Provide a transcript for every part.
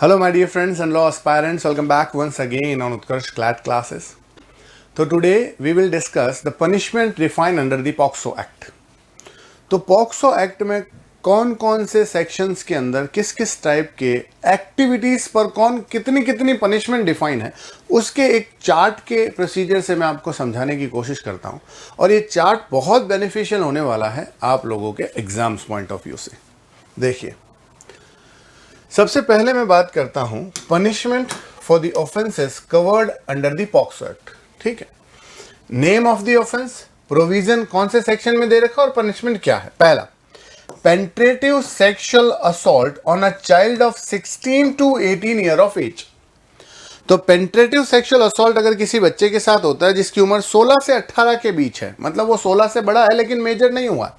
Hello my dear friends and law aspirants, welcome back once again on Utkarsh CLAT classes. So today we will discuss the punishment defined under the POCSO Act. तो POCSO Act में कौन कौन से sections के अंदर किस किस type के एक्टिविटीज़ पर कौन कितनी कितनी पनिशमेंट डिफाइन है, उसके एक चार्ट के प्रोसीजर से मैं आपको समझाने की कोशिश करता हूँ। और ये चार्ट बहुत बेनिफिशियल होने वाला है आप लोगों के एग्जाम्स पॉइंट ऑफ व्यू से। देखिए, सबसे पहले मैं बात करता हूं punishment for the offences covered under the POCSO act. ठीक है, name of the offence, provision कौन से सेक्शन में दे रखा और पनिशमेंट क्या है। पहला, penetrative sexual assault on a child of 16 to 18 year of age. तो पेनिट्रेटिव सेक्सुअल असॉल्ट अगर किसी बच्चे के साथ होता है जिसकी उम्र 16 से 18 के बीच है, मतलब वो 16 से बड़ा है लेकिन मेजर नहीं हुआ,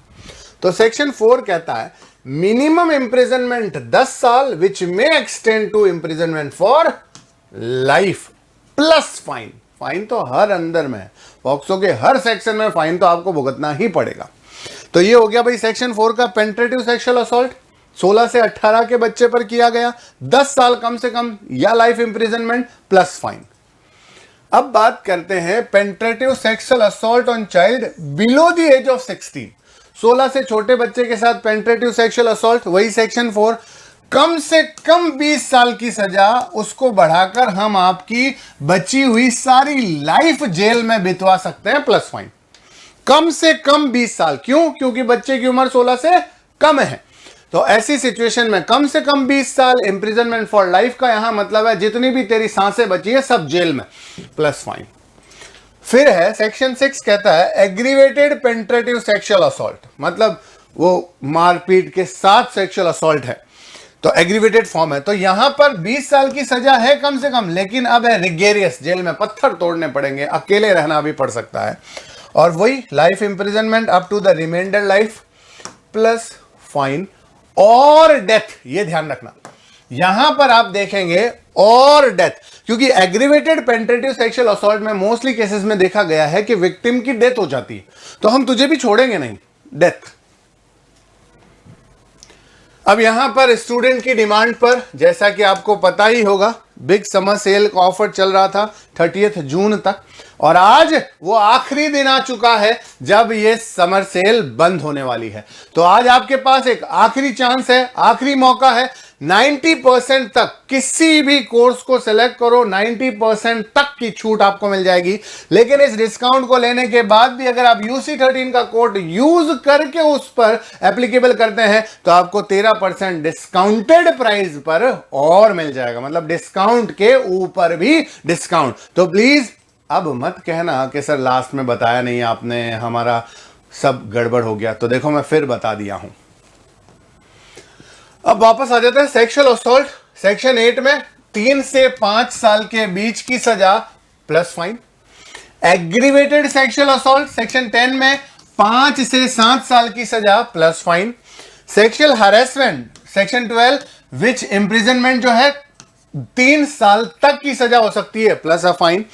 तो सेक्शन 4 कहता है मिनिमम इंप्रिजनमेंट 10 साल which may extend to imprisonment for life plus fine. Fine तो हर अंदर में है, पॉक्सो के हर सेक्शन में फाइन तो आपको भुगतना ही पड़ेगा। तो ये हो गया भाई सेक्शन 4 का पेनिट्रेटिव सेक्सुअल असॉल्ट 16 से 18 के बच्चे पर किया गया, 10 साल कम से कम या लाइफ इंप्रिजनमेंट प्लस फाइन। अब बात करते हैं penetrative sexual assault on child below the age of 16। 16 से छोटे बच्चे के साथ पेनिट्रेटिव सेक्सुअल असॉल्ट, वही सेक्शन 4, कम से कम 20 साल की सजा, उसको बढ़ाकर हम आपकी बची हुई सारी लाइफ जेल में बितवा सकते हैं प्लस फाइन। कम से कम 20 साल, क्यों? क्योंकि बच्चे की उम्र 16 से कम है। तो ऐसी सिचुएशन में कम से कम 20 साल इंप्रिजनमेंट फॉर लाइफ का यहां मतलब है जितनी भी तेरी सांसें बची है सब जेल में प्लस फाइन। फिर है सेक्शन 6 कहता है एग्रीवेटेड पेनिट्रेटिव सेक्सुअल असॉल्ट, मतलब वो मारपीट के साथ सेक्सुअल असॉल्ट है तो एग्रीवेटेड फॉर्म है। तो यहां पर 20 साल की सजा है कम से कम, लेकिन अब है रिगेरियस, जेल में पत्थर तोड़ने पड़ेंगे, अकेले रहना भी पड़ सकता है। और वही life imprisonment up to the reminder life plus fine और डेथ। ये ध्यान रखना, यहां पर आप देखेंगे और डेथ, क्योंकि एग्रीवेटेड पेनिट्रेटिव सेक्सुअल असॉल्ट में मोस्टली केसेस में देखा गया है कि विक्टिम की डेथ हो जाती है, तो हम तुझे भी छोड़ेंगे नहीं, डेथ। अब यहां पर स्टूडेंट की डिमांड पर, जैसा कि आपको पता ही होगा, बिग समर सेल का ऑफर चल रहा था 30 जून तक, और आज वो आखिरी दिन आ चुका है जब ये समर सेल बंद होने वाली है। तो आज आपके पास एक आखिरी चांस है, आखिरी मौका है। 90% तक किसी भी कोर्स को सिलेक्ट करो, 90% तक की छूट आपको मिल जाएगी। लेकिन इस डिस्काउंट को लेने के बाद भी अगर आप UC13 का कोड यूज करके उस पर एप्लीकेबल करते हैं तो आपको 13% डिस्काउंटेड प्राइस पर और मिल जाएगा, मतलब डिस्काउंट के ऊपर भी डिस्काउंट। तो प्लीज अब मत कहना कि सर लास्ट में बताया नहीं आपने, हमारा सब गड़बड़ हो गया। तो देखो मैं फिर बता दिया हूं। अब वापस आ जाते हैं सेक्सुअल असॉल्ट सेक्शन 8 में 3 से 5 साल के बीच की सजा plus fine. Aggravated sexual assault section 10 में 5 से 7 साल की सजा plus fine. Sexual harassment section 12 विच इंप्रिजनमेंट जो है 3 साल तक की सजा हो सकती है plus a fine.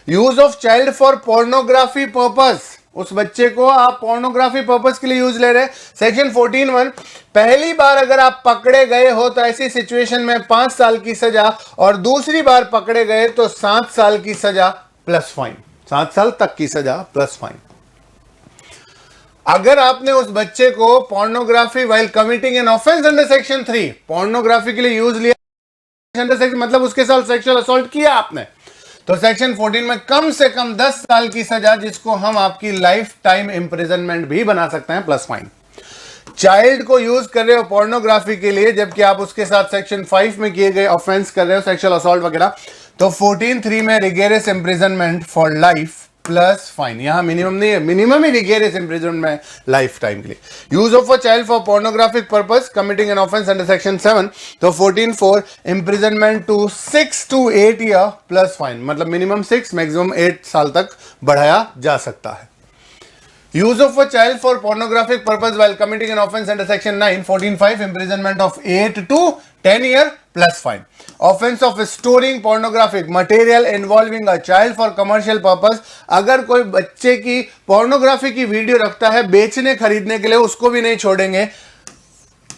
Use of child for pornography purpose, उस बच्चे को आप पोर्नोग्राफी पर्पस के लिए यूज ले रहे हैं, सेक्शन 14(1), पहली बार अगर आप पकड़े गए हो तो ऐसी सिचुएशन में 5 साल की सजा, और दूसरी बार पकड़े गए तो 7 साल की सजा प्लस फाइन, 7 साल तक की सजा प्लस फाइन। अगर आपने उस बच्चे को pornography while committing an offence under section 3 pornography के लिए यूज लिया, मतलब उसके साथ सेक्सुअल असॉल्ट किया आपने, तो सेक्शन 14 में कम से कम 10 साल की सजा, जिसको हम आपकी लाइफ टाइम इंप्रिजनमेंट भी बना सकते हैं प्लस फाइन। चाइल्ड को यूज कर रहे हो पोर्नोग्राफी के लिए, जबकि आप उसके साथ सेक्शन 5 में किए गए ऑफेंस कर रहे हो, सेक्सुअल असॉल्ट वगैरह, तो 14(3) में rigorous imprisonment for life plus fine. यहां मिनिमम नहीं है, मिनिमम ही रिगेरियस इंप्रिजनमेंट में लाइफ टाइम के लिए। Use of a child for pornographic purpose committing an offence under section 7, तो 14(4) imprisonment to 6 to 8 year plus fine, मतलब मिनिमम 6 मैक्सिमम 8 साल तक बढ़ाया जा सकता है। Use of a child for pornographic purpose while committing an offense under section 9, 14(5) imprisonment of 8 to 10 year plus fine. Offense of storing pornographic material involving a child for commercial purpose, अगर कोई बच्चे की पोर्नोग्राफी की video रखता है बेचने खरीदने के लिए, उसको भी नहीं छोड़ेंगे,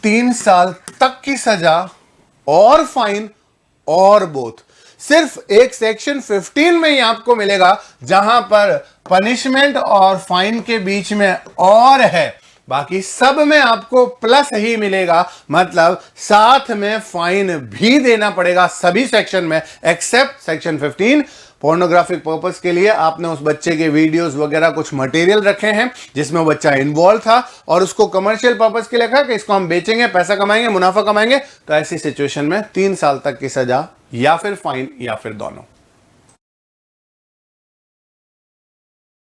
3 साल तक की सजा और फाइन और बोथ। सिर्फ एक सेक्शन 15 में ही आपको मिलेगा जहां पर पनिशमेंट और फाइन के बीच में और है, बाकी सब में आपको प्लस ही मिलेगा, मतलब साथ में फाइन भी देना पड़ेगा सभी सेक्शन में एक्सेप्ट सेक्शन 15। पोर्नोग्राफिक पर्पस के लिए आपने उस बच्चे के वीडियोस वगैरह कुछ मटेरियल रखे हैं जिसमें वो बच्चा इन्वॉल्व था और उसको कमर्शियल पर्पस के लिए कहा कि इसको हम बेचेंगे, पैसा कमाएंगे, मुनाफा कमाएंगे, तो ऐसी सिचुएशन में 3 साल तक की सजा या फिर फाइन या फिर दोनों।